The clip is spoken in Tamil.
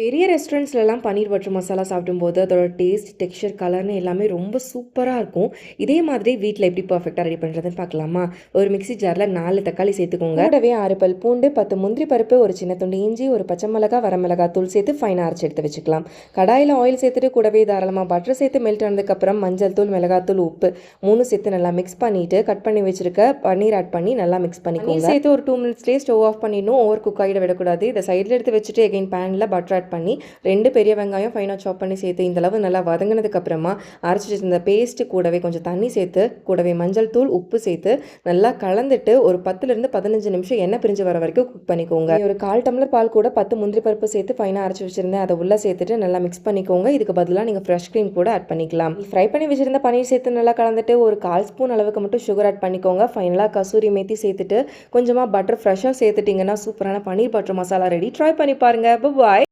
பெரிய ரெஸ்டாரண்ட்ஸ்லலாம் பன்னீர் பட்டர் மசாலா சாப்பிடும்போது அதோட டேஸ்ட், டெக்ஸ்சர், கலர்னு எல்லாமே ரொம்ப சூப்பரா இருக்கும். இதே மாதிரி வீட்ல எப்படி பெர்ஃபெக்ட்டா ரெடி பண்ணுறதுன்னு பார்க்கலாமா? ஒரு மிக்ஸி ஜார்ல 4 தக்காளி சேர்த்துக்கோங்க. கூடவே 6 பல் பூண்டு, 10 முந்திரி பருப்பு, ஒரு சின்ன துண்டு இஞ்சி, ஒரு பச்சை மிளகாய், வரமிளகாய் தூள் சேர்த்து ஃபைனா அரைச்சு எடுத்து வச்சுக்கலாம். கடாயில் ஆயில் சேர்த்துட்டு கூடவே தாராளமாக பட்டர் சேர்த்து மெல்ட் ஆனதுக்கப்புறம் மஞ்சள் தூள், மிளகாத்தூள், உப்பு 3 சேர்த்து நல்லா மிக்ஸ் பண்ணிட்டு கட் பண்ணி வச்சிருக்க பன்னீர் ஆட் பண்ணி நல்லா மிக்ஸ் பண்ணிக்கோங்க. சேர்த்து ஒரு 2 மினிட்ஸ்லேயே ஸ்டவ் ஆஃப் பண்ணிடணும். ஓவர் குக் ஆகிட விடக்கூடாது. இதை சைடில் எடுத்து வச்சுட்டு எகைன் பேனில் பட்டர் ஆட் பண்ணி 2 பெரிய வெங்காயம் ஃபைனாக சாப் பண்ணி சேர்த்து இந்தளவு நல்லா வதங்கினதுக்கு அப்புறமா அரைச்சி வச்சிருந்த பேஸ்ட்டு கூடவே கொஞ்சம் தண்ணி சேர்த்து கூடவே மஞ்சள் தூள், உப்பு சேர்த்து நல்லா கலந்துட்டு ஒரு 10லிருந்து 15 நிமிஷம் எண்ணெய் பிரிஞ்சு வர வரைக்கும் குக் பண்ணிக்கோங்க. ஒரு 1/4 டம்ளர் பால் கூட 10 முந்திரி பருப்பு சேர்த்து ஃபைனாக அரைச்சி வச்சிருந்தேன். அதை உள்ளே சேர்த்துட்டு நல்லா மிக்ஸ் பண்ணிக்கோங்க. இதுக்கு பதிலாக நீங்கள் ஃப்ரெஷ் க்ரீம் கூட ஆட் பண்ணிக்கலாம். ஃப்ரை பண்ணி வச்சிருந்த பன்னீர் சேர்த்து நல்லா கலந்துட்டு ஒரு 1/4 ஸ்பூன் அளவுக்கு மட்டும் சுகர் ஆட் பண்ணிக்கோங்க. ஃபைனலாக கசூரி மேத்தி சேர்த்துட்டு கொஞ்சமாக பட்டர் ஃப்ரெஷ்ஷாக சேர்த்துட்டிங்கன்னா சூப்பரான பன்னீர் பட்டர் மசாலா ரெடி. ட்ரை பண்ணி பாருங்கள். பாய்.